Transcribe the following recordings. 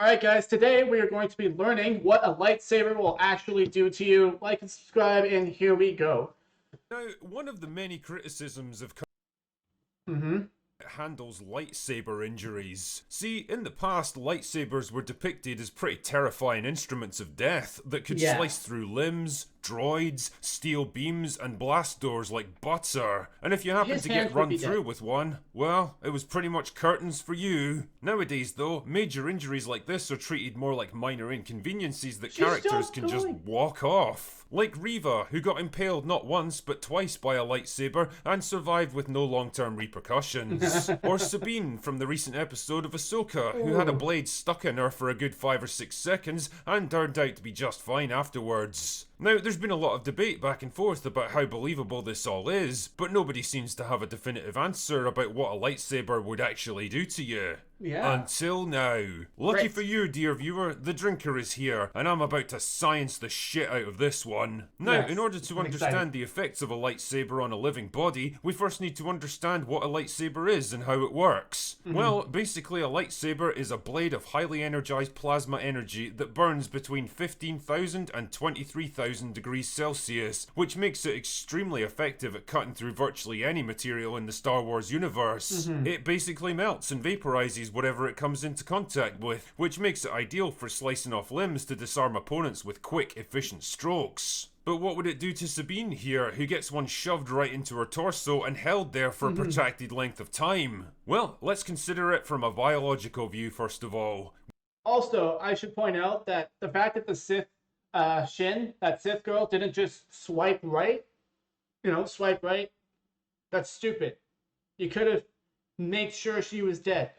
Alright guys, today we are going to be learning what a lightsaber will actually do to you. Like and subscribe, and here we go. Now, one of the many criticisms of Mm-hmm. handles lightsaber injuries. See, in the past, lightsabers were depicted as pretty terrifying instruments of death that could Yeah. slice through limbs, droids, steel beams, and blast doors like butter. And if you happened His to get hands would run be dead. through with one, well, it was pretty much curtains for you. Nowadays, though, major injuries like this are treated more like minor inconveniences that She's still characters can just going. walk off. Like Reva, who got impaled not once but twice by a lightsaber and survived with no long term repercussions. Or Sabine from the recent episode of Ahsoka, who had a Ooh. blade stuck in her for a good 5 or 6 seconds and turned out to be just fine afterwards. Now, there's been a lot of debate back and forth about how believable this all is, but nobody seems to have a definitive answer about what a lightsaber would actually do to you. Yeah. Until now. Lucky Great. for you, dear viewer, the drinker is here, and I'm about to science the shit out of this one. Now, in Yes. order to I'm excited. understand the effects of a lightsaber on a living body, we first need to understand what a lightsaber is and how it works. Mm-hmm. Well, basically, a lightsaber is a blade of highly energized plasma energy that burns between 15,000 and 23,000 degrees Celsius, which makes it extremely effective at cutting through virtually any material in the Star Wars universe. Mm-hmm. It basically melts and vaporizes whatever it comes into contact with, which makes it ideal for slicing off limbs to disarm opponents with quick, efficient strokes. But what would it do to Sabine here, who gets one shoved right into her torso and held there for a Mm-hmm. protracted length of time? Well, let's consider it from a biological view first of all. Also, I should point out that the fact that the Sith that Sith girl, didn't just swipe right, swipe right, that's stupid. You could have made sure she was dead.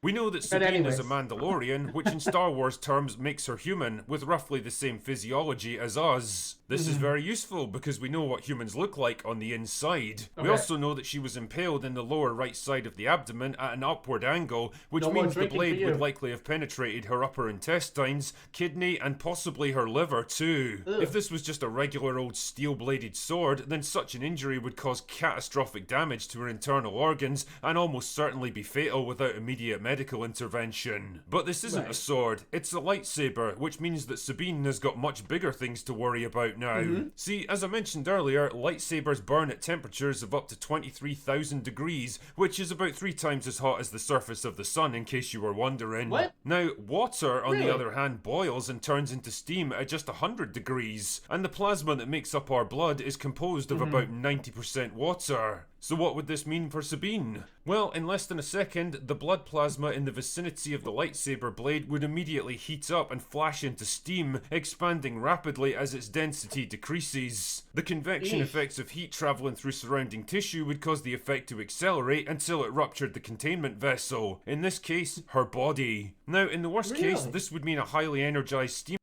We know that But Sabine is a anyways. Mandalorian, which in Star Wars terms makes her human, with roughly the same physiology as us. This is Mm-hmm. very useful because we know what humans look like on the inside. We Okay. also know that she was impaled in the lower right side of the abdomen at an upward angle, which No more means the drinking for blade would you. likely have penetrated her upper intestines, kidney, and possibly her liver too. Ugh. If this was just a regular old steel bladed sword, then such an injury would cause catastrophic damage to her internal organs and almost certainly be fatal without immediate medical intervention. But this isn't a Right. sword, it's a lightsaber, which means that Sabine has got much bigger things to worry about now. Mm-hmm. See, as I mentioned earlier, lightsabers burn at temperatures of up to 23,000 degrees, which is about 3 times as hot as the surface of the sun, in case you were wondering. What? Now, water, on the Really? other hand, boils and turns into steam at just 100 degrees, and the plasma that makes up our blood is composed of Mm-hmm. about 90% water. So what would this mean for Sabine? Well, in less than a second, the blood plasma in the vicinity of the lightsaber blade would immediately heat up and flash into steam, expanding rapidly as its density decreases. The convection Eesh. effects of heat traveling through surrounding tissue would cause the effect to accelerate until it ruptured the containment vessel, in this case, her body. Now, in the worst case, Really? this would mean a highly energized steam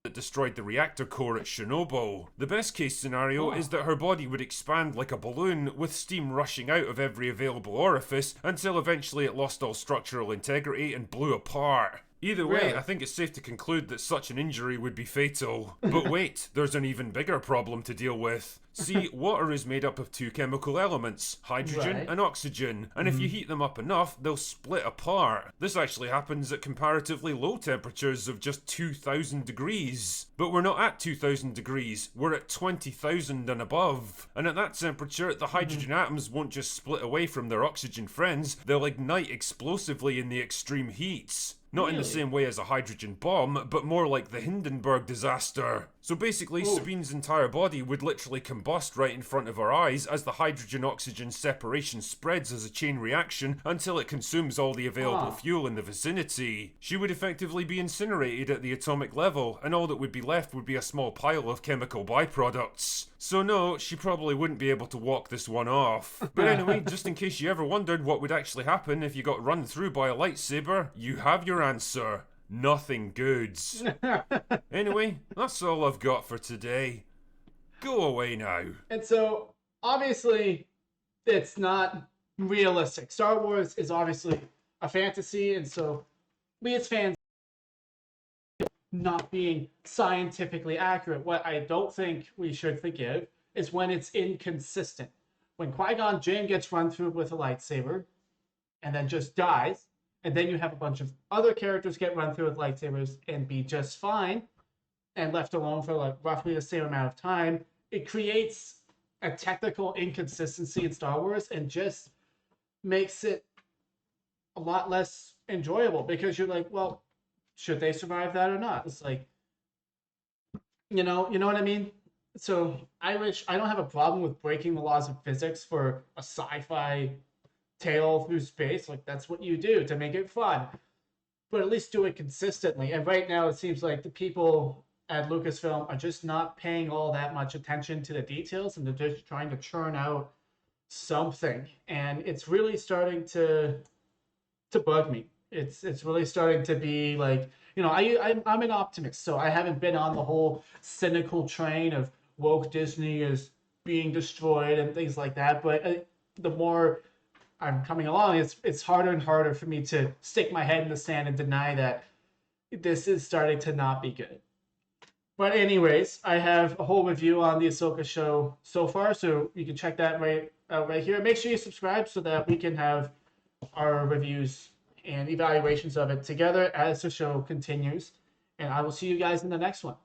that destroyed the reactor core at Chernobyl. The best case scenario Huh. is that her body would expand like a balloon, with steam rushing out of every available orifice until eventually it lost all structural integrity and blew apart. Either way, Really? I think it's safe to conclude that such an injury would be fatal. But wait, there's an even bigger problem to deal with. See, water is made up of two chemical elements, hydrogen Right. and oxygen, and if you heat them up enough, they'll split apart. This actually happens at comparatively low temperatures of just 2,000 degrees. But we're not at 2,000 degrees, we're at 20,000 and above. And at that temperature, the hydrogen atoms won't just split away from their oxygen friends, they'll ignite explosively in the extreme heats. Not in the Really? same way as a hydrogen bomb, but more like the Hindenburg disaster. So basically, Ooh. Sabine's entire body would literally combust right in front of her eyes as the hydrogen oxygen separation spreads as a chain reaction until it consumes all the available Huh. fuel in the vicinity. She would effectively be incinerated at the atomic level, and all that would be left would be a small pile of chemical byproducts. So no, she probably wouldn't be able to walk this one off. But anyway, just in case you ever wondered what would actually happen if you got run through by a lightsaber, you have your answer. Nothing good. Anyway, that's all I've got for today. Go away now. And so, obviously, it's not realistic. Star Wars is obviously a fantasy, and so we as fans not being scientifically accurate. What I don't think we should forgive is when it's inconsistent. When Qui-Gon Jinn gets run through with a lightsaber and then just dies, and then you have a bunch of other characters get run through with lightsabers and be just fine, and left alone for like roughly the same amount of time, it creates a technical inconsistency in Star Wars and just makes it a lot less enjoyable because you're like, well, should they survive that or not? It's like, you know what I mean? So I don't have a problem with breaking the laws of physics for a sci-fi tale through space. Like that's what you do to make it fun. But at least do it consistently. And right now it seems like the people at Lucasfilm are just not paying all that much attention to the details and they're just trying to churn out something. And it's really starting to bug me. It's really starting to be like, I'm an optimist, so I haven't been on the whole cynical train of woke Disney is being destroyed and things like that. But the more I'm coming along, it's harder and harder for me to stick my head in the sand and deny that this is starting to not be good. But anyways, I have a whole review on the Ahsoka show so far, so you can check that right here. Make sure you subscribe so that we can have our reviews and evaluations of it together as the show continues. And I will see you guys in the next one.